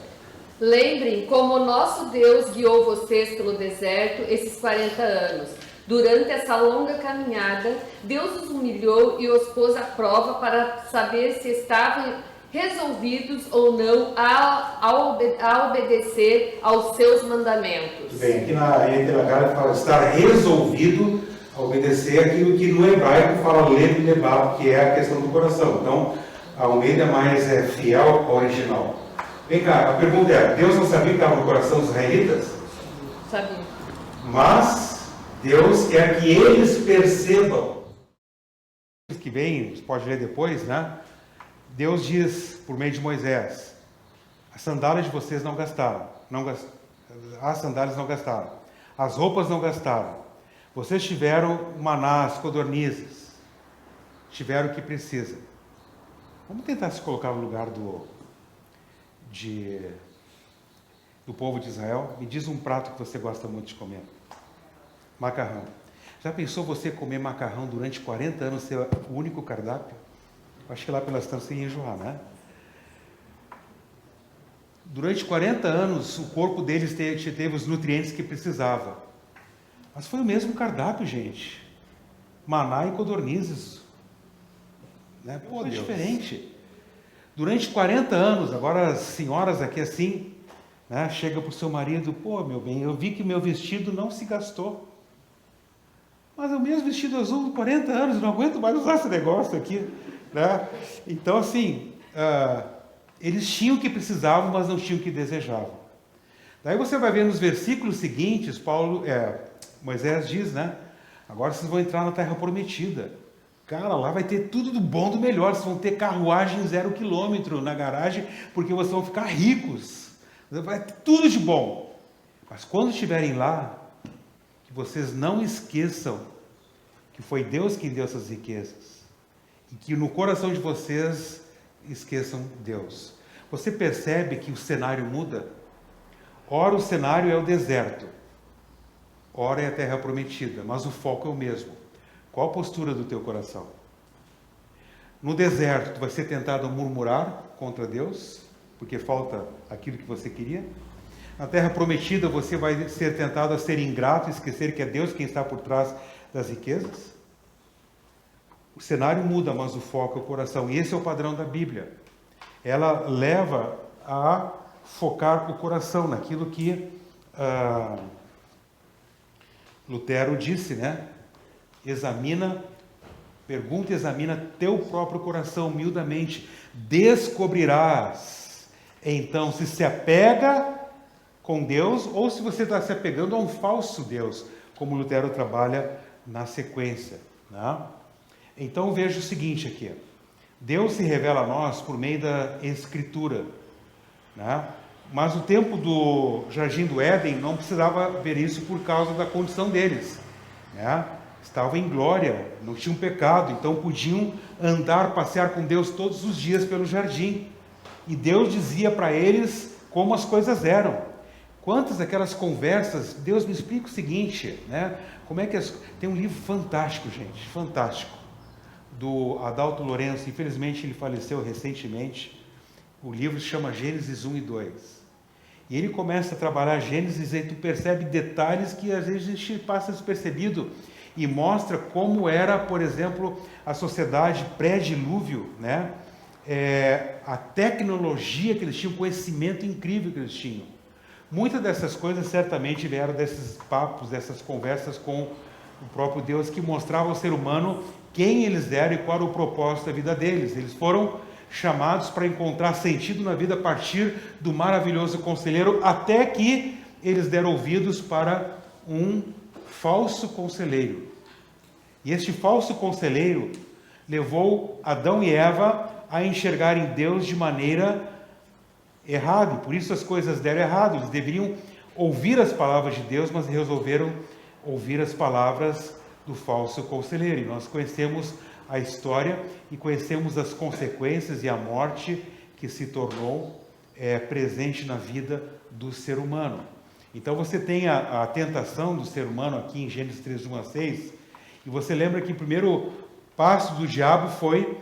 Lembrem como o nosso Deus guiou vocês pelo deserto esses 40 anos. Durante essa longa caminhada, Deus os humilhou e os pôs à prova para saber se estavam resolvidos ou não a obedecer aos seus mandamentos. Bem, aqui na NTLH fala estar resolvido a obedecer aquilo que no hebraico fala lev levav, que é a questão do coração. Então, a Almeida é mais fiel ao original. Vem cá, a pergunta é, Deus não sabia o que estava no coração dos israelitas? Sabia. Mas Deus quer que eles percebam. Os que vêm, você pode ler depois, né? Deus diz, por meio de Moisés, as sandálias de vocês não gastaram. As sandálias não gastaram. As roupas não gastaram. Vocês tiveram maná, as codornizes. Tiveram o que precisa. Vamos tentar se colocar no lugar do povo de Israel. Me diz um prato que você gosta muito de comer. Macarrão. Já pensou você comer macarrão durante 40 anos, ser o único cardápio? Acho que lá pelas tantas você ia enjoar, né? Durante 40 anos, o corpo deles teve os nutrientes que precisava. Mas foi o mesmo cardápio, gente. Maná e codornizes. Né? Pô, é diferente. Durante 40 anos, agora as senhoras aqui assim, né, chega para o seu marido, pô, meu bem, eu vi que meu vestido não se gastou. Mas é o mesmo vestido azul de 40 anos, eu não aguento mais usar esse negócio aqui. Né? Então, assim, eles tinham o que precisavam, mas não tinham o que desejavam. Daí você vai ver nos versículos seguintes, Moisés diz, né? Agora vocês vão entrar na terra prometida. Cara, lá vai ter tudo do bom, do melhor. Vocês vão ter carruagem 0 quilômetro na garagem, porque vocês vão ficar ricos. Vai ter tudo de bom. Mas quando estiverem lá, que vocês não esqueçam que foi Deus quem deu essas riquezas. E que no coração de vocês esqueçam Deus. Você percebe que o cenário muda? Ora o cenário é o deserto, ora é a terra prometida, mas o foco é o mesmo. Qual a postura do teu coração? No deserto, tu vai ser tentado a murmurar contra Deus, porque falta aquilo que você queria. Na terra prometida, você vai ser tentado a ser ingrato e esquecer que é Deus quem está por trás das riquezas. O cenário muda, mas o foco é o coração. E esse é o padrão da Bíblia. Ela leva a focar o coração naquilo que Lutero disse, né? Pergunta e examina teu próprio coração humildemente. Descobrirás, então, se apega com Deus ou se você está se apegando a um falso Deus, como Lutero trabalha na sequência, né? Então veja o seguinte aqui, Deus se revela a nós por meio da Escritura, né? Mas o tempo do Jardim do Éden não precisava ver isso por causa da condição deles, né? Estavam em glória, não tinham pecado, então podiam andar, passear com Deus todos os dias pelo jardim, e Deus dizia para eles como as coisas eram. Quantas daquelas conversas, Deus me explica o seguinte, né? Como é que tem um livro fantástico, gente, fantástico, do Adalto Lourenço, infelizmente ele faleceu recentemente. O livro se chama Gênesis 1 e 2. E ele começa a trabalhar Gênesis e tu percebe detalhes que às vezes a gente passa despercebido e mostra como era, por exemplo, a sociedade pré-dilúvio, né? A tecnologia que eles tinham, o conhecimento incrível que eles tinham. Muitas dessas coisas certamente vieram desses papos, dessas conversas com o próprio Deus, que mostrava ao ser humano quem eles eram e qual era o propósito da vida deles. Eles foram chamados para encontrar sentido na vida a partir do maravilhoso conselheiro, até que eles deram ouvidos para um falso conselheiro. E este falso conselheiro levou Adão e Eva a enxergarem Deus de maneira errada, e por isso as coisas deram errado. Eles deveriam ouvir as palavras de Deus, mas resolveram ouvir as palavras do falso conselheiro. E nós conhecemos a história e conhecemos as consequências e a morte que se tornou presente na vida do ser humano. Então você tem a tentação do ser humano aqui em Gênesis 3, 1 a 6, e você lembra que o primeiro passo do diabo foi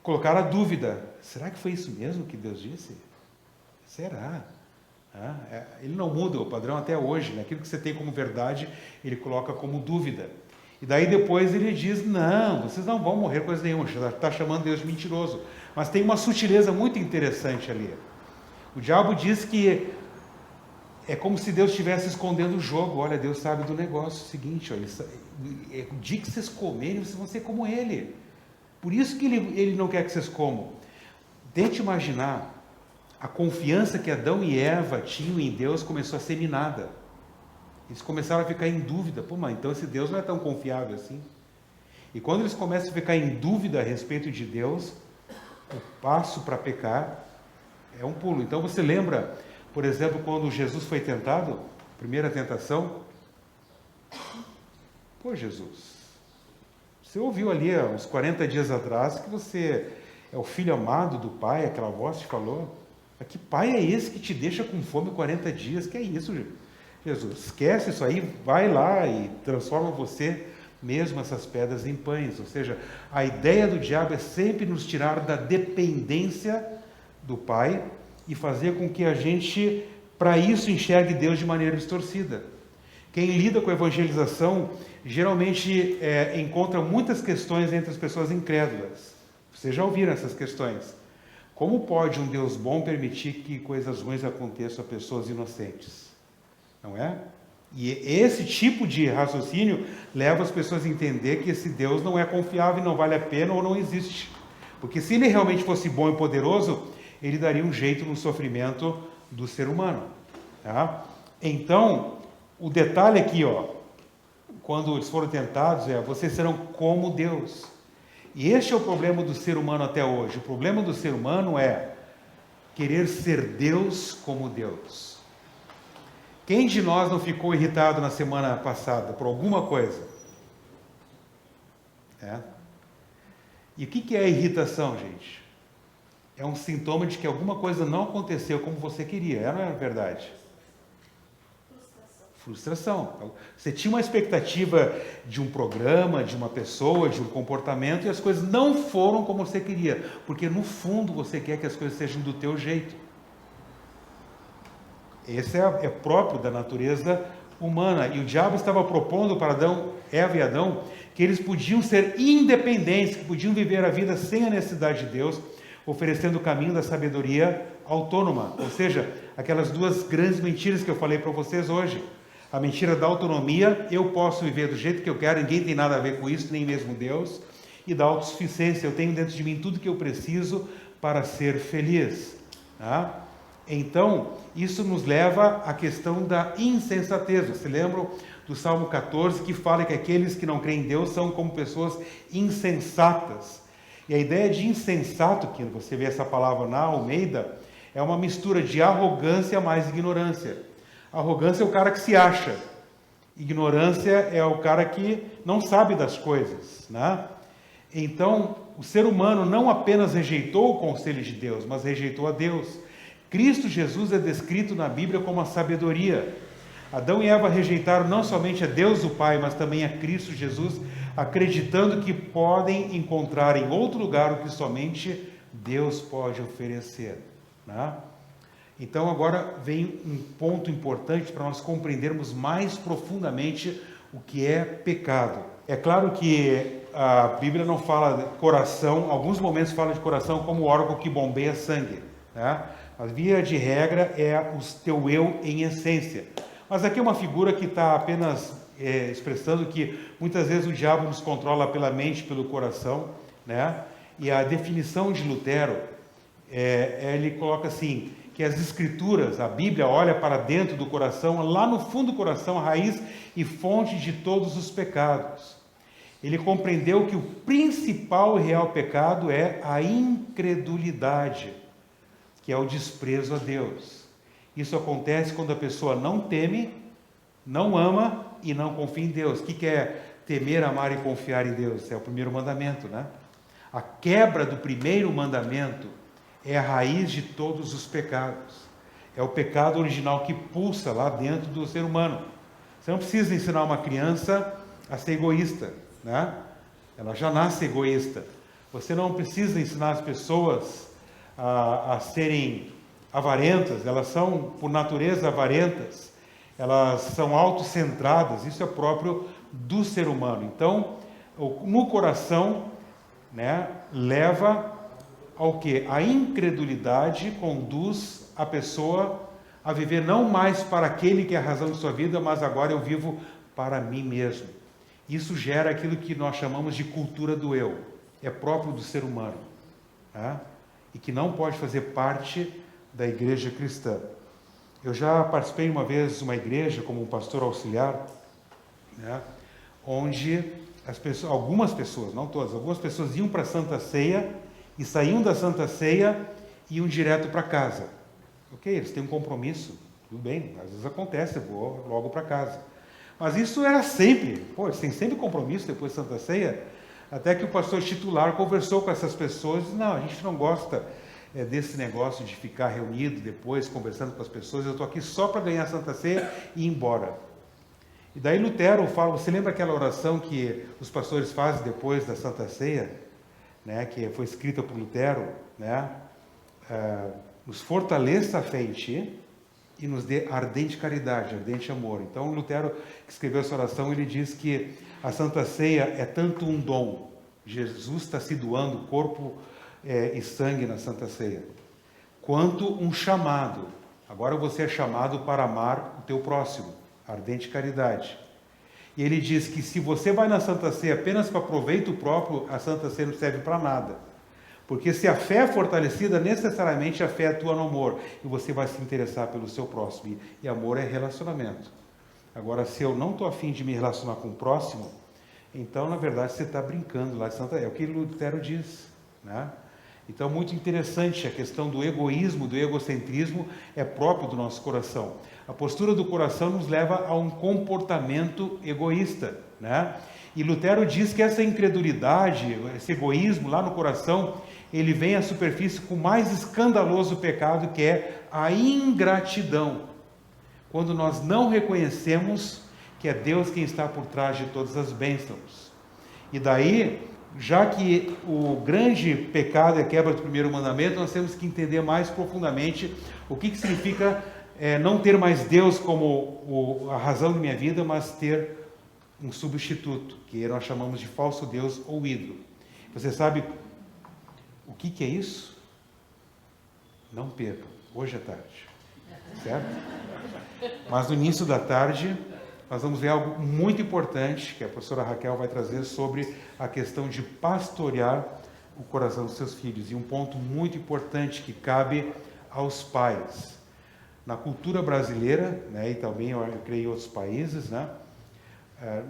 colocar a dúvida: será que foi isso mesmo que Deus disse? Será? Ele não muda o padrão até hoje, né? Aquilo que você tem como verdade, ele coloca como dúvida. E daí depois ele diz: não, vocês não vão morrer coisa nenhuma, está chamando Deus de mentiroso. Mas tem uma sutileza muito interessante ali. O diabo diz que é como se Deus estivesse escondendo o jogo. Olha, Deus sabe do negócio seguinte, olha, o dia que vocês comerem, vocês vão ser como Ele. Por isso que ele não quer que vocês comam. Tente imaginar, a confiança que Adão e Eva tinham em Deus começou a ser minada. Eles começaram a ficar em dúvida. Pô, mas então esse Deus não é tão confiável assim? E quando eles começam a ficar em dúvida a respeito de Deus, o passo para pecar é um pulo. Então você lembra, por exemplo, quando Jesus foi tentado, primeira tentação? Pô, Jesus, você ouviu ali há uns 40 dias atrás que você é o filho amado do Pai, aquela voz te falou. Mas que pai é esse que te deixa com fome 40 dias? Que é isso, Jesus? Esquece isso aí, vai lá e transforma você mesmo essas pedras em pães. Ou seja, a ideia do diabo é sempre nos tirar da dependência do Pai e fazer com que a gente, para isso, enxergue Deus de maneira distorcida. Quem lida com a evangelização geralmente encontra muitas questões entre as pessoas incrédulas. Vocês já ouviram essas questões? Como pode um Deus bom permitir que coisas ruins aconteçam a pessoas inocentes? Não é? E esse tipo de raciocínio leva as pessoas a entender que esse Deus não é confiável, não vale a pena ou não existe. Porque se ele realmente fosse bom e poderoso, ele daria um jeito no sofrimento do ser humano. Tá? Então, o detalhe aqui, quando eles foram tentados, vocês serão como Deus. E este é o problema do ser humano até hoje. O problema do ser humano é querer ser Deus como Deus. Quem de nós não ficou irritado na semana passada por alguma coisa? E o que é a irritação, gente? É um sintoma de que alguma coisa não aconteceu como você queria. Não é verdade? Frustração. Você tinha uma expectativa de um programa, de uma pessoa, de um comportamento, e as coisas não foram como você queria, porque no fundo você quer que as coisas sejam do teu jeito. Esse é próprio da natureza humana, e o diabo estava propondo para Eva e Adão, que eles podiam ser independentes, que podiam viver a vida sem a necessidade de Deus, oferecendo o caminho da sabedoria autônoma, ou seja, aquelas duas grandes mentiras que eu falei para vocês hoje. A mentira da autonomia, eu posso viver do jeito que eu quero, ninguém tem nada a ver com isso, nem mesmo Deus. E da autossuficiência, eu tenho dentro de mim tudo que eu preciso para ser feliz. Tá? Então, isso nos leva à questão da insensatez. Você lembra do Salmo 14, que fala que aqueles que não creem em Deus são como pessoas insensatas. E a ideia de insensato, que você vê essa palavra na Almeida, é uma mistura de arrogância mais ignorância. Arrogância é o cara que se acha. Ignorância é o cara que não sabe das coisas, né? Então, o ser humano não apenas rejeitou o conselho de Deus, mas rejeitou a Deus. Cristo Jesus é descrito na Bíblia como a sabedoria. Adão e Eva rejeitaram não somente a Deus o Pai, mas também a Cristo Jesus, acreditando que podem encontrar em outro lugar o que somente Deus pode oferecer, né? Então agora vem um ponto importante para nós compreendermos mais profundamente o que é pecado. É claro que a Bíblia não fala de coração, alguns momentos fala de coração como órgão que bombeia sangue, né? A via de regra é o teu eu em essência. Mas aqui é uma figura que está apenas expressando que muitas vezes o diabo nos controla pela mente, pelo coração, né? E a definição de Lutero, ele coloca assim, que as Escrituras, a Bíblia, olha para dentro do coração, lá no fundo do coração, a raiz e fonte de todos os pecados. ele compreendeu que o principal e real pecado é a incredulidade, que é o desprezo a Deus. Isso acontece quando a pessoa não teme, não ama e não confia em Deus. O que é temer, amar e confiar em Deus? É o primeiro mandamento, né? A quebra do primeiro mandamento é a raiz de todos os pecados. É o pecado original que pulsa lá dentro do ser humano. Você não precisa ensinar uma criança a ser egoísta, né? Ela já nasce egoísta. Você não precisa ensinar as pessoas a serem avarentas. Elas são, por natureza, avarentas. Elas são autocentradas. Isso é próprio do ser humano. Então, no coração, né, leva ao que? A incredulidade conduz a pessoa a viver não mais para aquele que é a razão de sua vida, mas agora eu vivo para mim mesmo. Isso gera aquilo que nós chamamos de cultura do eu. É próprio do ser humano, né? E que não pode fazer parte da igreja cristã. Eu já participei uma vez de uma igreja como um pastor auxiliar, né, onde algumas pessoas, não todas, algumas pessoas iam para a Santa Ceia e saíam da Santa Ceia e iam direto para casa. Ok, eles têm um compromisso, tudo bem, às vezes acontece, eu vou logo para casa. Mas isso era sempre, eles têm sempre compromisso depois da Santa Ceia, até que o pastor titular conversou com essas pessoas e disse, não, a gente não gosta desse negócio de ficar reunido depois, conversando com as pessoas, eu estou aqui só para ganhar a Santa Ceia e ir embora. E daí Lutero fala, você lembra aquela oração que os pastores fazem depois da Santa Ceia, né, que foi escrita por Lutero, né, nos fortaleça a fé em ti e nos dê ardente caridade, ardente amor. Então Lutero, que escreveu essa oração, ele diz que a Santa Ceia é tanto um dom, Jesus está se doando corpo e sangue na Santa Ceia, quanto um chamado. Agora você é chamado para amar o teu próximo, ardente caridade. E ele diz que se você vai na Santa Ceia apenas para proveito próprio, a Santa Ceia não serve para nada. Porque se a fé é fortalecida, necessariamente a fé atua no amor. E você vai se interessar pelo seu próximo. E amor é relacionamento. Agora, se eu não estou afim de me relacionar com o próximo, então, na verdade, você está brincando lá de Santa Ceia. É o que Lutero diz, né? Então, muito interessante a questão do egoísmo, do egocentrismo, é próprio do nosso coração. A postura do coração nos leva a um comportamento egoísta, né? E Lutero diz que essa incredulidade, esse egoísmo lá no coração, ele vem à superfície com o mais escandaloso pecado, que é a ingratidão. Quando nós não reconhecemos que é Deus quem está por trás de todas as bênçãos. E daí, já que o grande pecado é a quebra do primeiro mandamento, nós temos que entender mais profundamente o que significa não ter mais Deus como a razão da minha vida, mas ter um substituto, que nós chamamos de falso Deus ou ídolo. Você sabe o que é isso? Não percam, hoje à tarde, certo? Mas no início da tarde, nós vamos ver algo muito importante, que a professora Raquel vai trazer sobre a questão de pastorear o coração dos seus filhos. E um ponto muito importante que cabe aos pais. Na cultura brasileira, né, e também eu creio em outros países, né,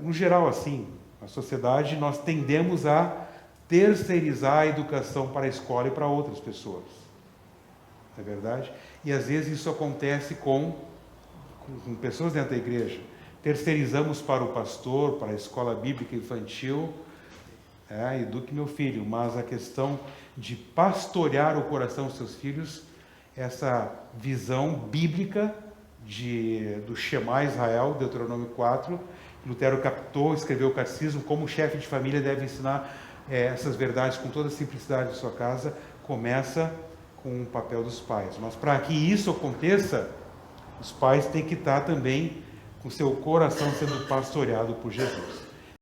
no geral, assim, na sociedade, nós tendemos a terceirizar a educação para a escola e para outras pessoas. Não é verdade? E às vezes isso acontece com pessoas dentro da igreja. Terceirizamos para o pastor, para a escola bíblica infantil, eduque meu filho, mas a questão de pastorear o coração dos seus filhos, essa visão bíblica do Shema Israel, Deuteronômio 4, Lutero captou, escreveu o catecismo, como o chefe de família deve ensinar essas verdades com toda a simplicidade de sua casa, começa com o papel dos pais. Mas para que isso aconteça, os pais têm que estar também com seu coração sendo pastoreado por Jesus.